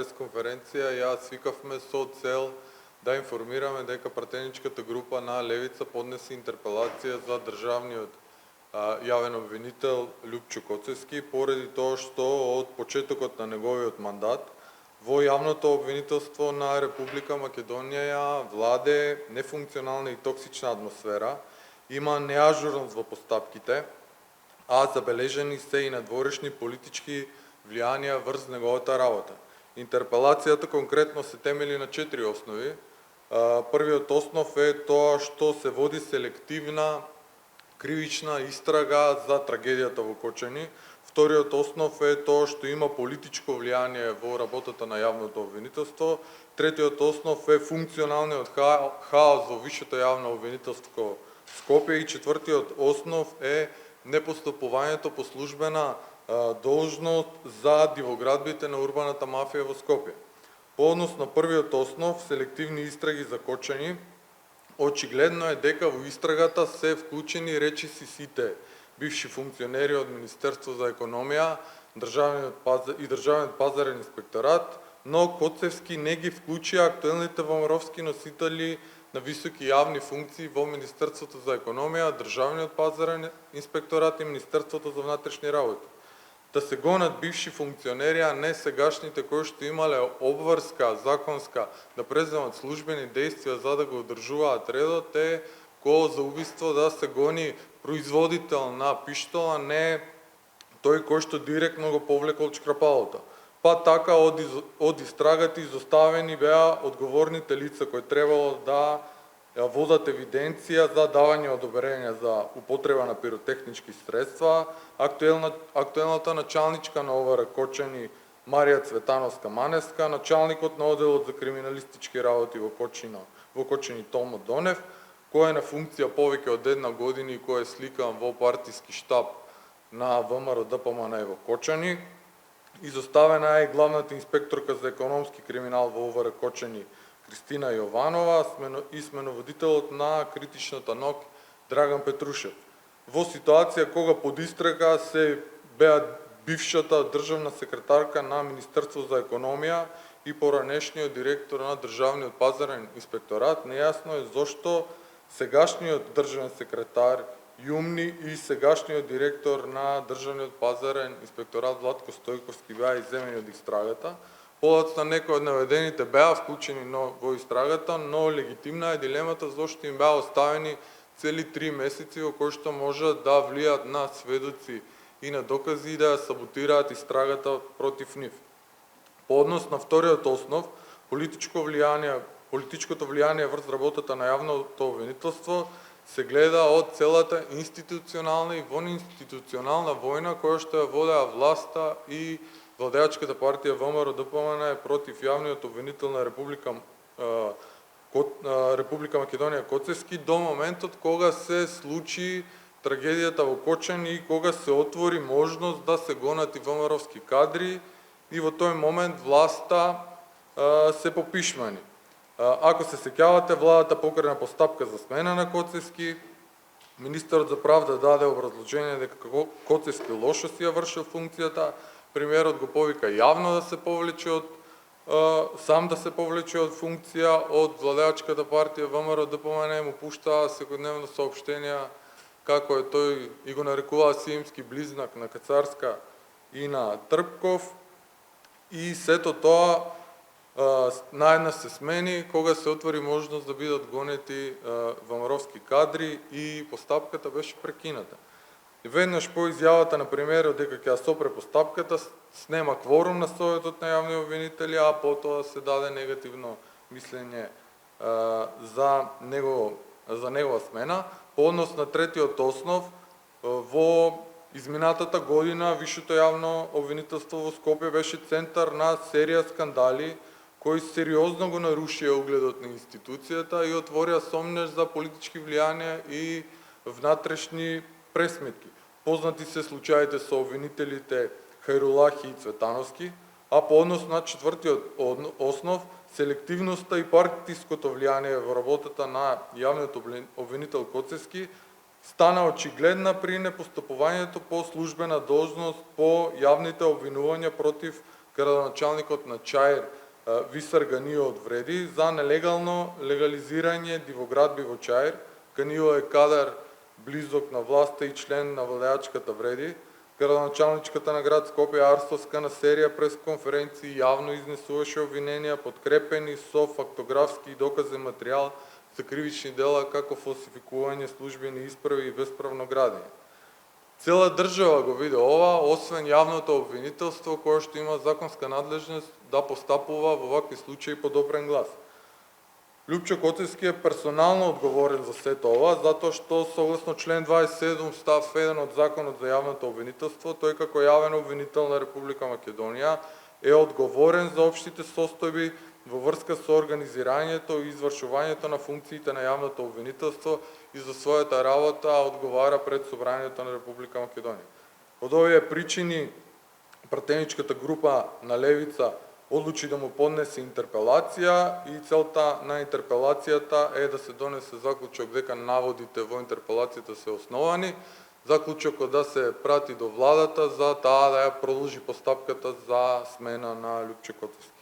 пресконференција ја свикавме со цел да информираме дека пратеничката група на Левица поднесе интерпелација за државниот јавен обвинител Љупчо Коцевски, поради тоа што од почетокот на неговиот мандат во јавното обвинителство на Република Македонија владе нефункционална и токсична атмосфера, има неажурност во постапките, а забележени се и надворешни политички влијанија врз неговата работа. Интерпелацијата конкретно се темели на 4 основи. Првиот основ е тоа што се води селективна кривична истрага за трагедијата во Кочани. Вториот основ е тоа што има политичко влијание во работата на јавното обвинителство. Третиот основ е функционалниот хаос во Висшето јавно обвинителство Скопје и четвртиот основ е непостапувањето по службена должност за дивоградбите на урбаната мафија во Скопје. По однос на првиот основ, селективни истраги за Кочани, очигледно е дека во истрагата се вклучени речиси сите бивши функционери од Министерство за економија и Државниот пазарен инспекторат, но Коцевски не ги вклучи актуелните ВМРО-вски носители на високи јавни функции во Министерството за економија, Државниот пазарен инспекторат и Министерството за внатрешни работи. Да се гонат бивши функционери, а не сегашните кои што имале обврска законска да преземат службени действија за да го одржуваат редот, е ко за убиство да се гони производител на пиштол, а не тој кој што директно го повлекол чкрапалото. Па така од истрагата изоставени беа одговорните лица кои требало да водат евиденција за давање одобрение за употреба на пиротехнички средства, актуелната началничка на ОВР Кочани Марија Цветановска-Маневска, началникот на одделот за криминалистички работи во Кочани Томо Донев, кој е на функција повеќе од една година и кој е сликан во партиски штаб на ВМРО ДПМН во Кочани. Изоставена е и главната инспекторка за економски криминал во ОВР Кочани Кристина Јованова и сменоводителот на критичната НОК Драган Петрушев. Во ситуација кога под истрага се беа бившата државна секретарка на Министерство за економија и поранешниот директор на Државниот пазарен инспекторат, нејасно е зошто сегашниот државен секретар Јумни и сегашниот директор на Државниот пазарен инспекторат Владко Стојковски беа изземени од истрагата. Подоцна некои од наведените беа вклучени во истрагата, но легитимна е дилемата зошто им беа оставени цели 3 месеци во кои што можат да влијат на сведоци и на докази и да ја саботираат истрагата против нив. По однос на вториот основ, политичкото влијание врз работата на јавното обвинителство се гледа од целата институционална и вонинституционална војна која што ја водеа власта и владеачката партија ВМРО ДПМН против јавниот обвинител на Република Македонија Коцевски до моментот кога се случи трагедијата во Кочани и кога се отвори можност да се гонат и ВМРО-вски кадри и во тој момент власта се попишмани. Ако се сеќавате, владата покрена постапка за смена на Коцевски, министерот за правда даде образложение дека Коцевски лошо си ја вршил функцијата, премиерот го повика јавно да се повлече сам да се повлече од функција од владеачката партија ВМРО ДПМН, му пуштаа секојдневно соопштенија како е тој и го нарекуваа сиемски близнак на Кацарска и на Трпков, и сето тоа наеднаш се смени кога се отвори можност да бидат гонети ВМРО-вски кадри и постапката беше прекината. Веднаш по изјавата на премиерот дека ќе ја сопре постапката, снема кворум на Советот на јавни обвинители, а потоа се даде негативно мислење за негова смена. По однос на третиот основ, во изминатата година Висшето јавно обвинителство во Скопје беше центар на серија скандали кои сериозно го нарушија угледот на институцијата и отворија сомнеж за политички влијанија и внатрешни пресметки. Познати се случаите со обвинителите Хајрулахи и Цветановски, а по однос на четвртиот основ, селективноста и партиското влијание во работата на јавниот обвинител Коцевски стана очигледна при непостапувањето по службена должност по јавните обвинувања против градоначалникот на Чаир Висар Ганио одвреди за нелегално легализирање дивоградби во Чаир. Ганио е кадар близок на власта и член на владеачката вреди. Градоначалничката на град Скопје Арстоска на серија пресконференции јавно изнесуваше обвиненија подкрепени со фактографски и доказен материјал за кривични дела како фалсификување службени исправи и бесправно градење. Цела држава го виде ова, освен јавното обвинителство кое што има законска надлежност да постапува во вакви случаи по допрен глас. Лјупчо Коцевски е персонално одговорен за сето ова, затоа што согласно член 27 став 1 од Законот за јавното обвинителство, тој како јавен обвинител на Република Македонија е одговорен за општите состојби во врска со организирањето и извршувањето на функциите на јавното обвинителство и за својата работа одговара пред Собранието на Република Македонија. Од овие причини, пратеничката група на Левица одлучи да му поднесе интерпелација и целта на интерпелацијата е да се донесе заклучок дека наводите во интерпелацијата се основани, заклучокот да се прати до владата за таа да ја продолжи постапката за смена на Лјупчо Коцевски.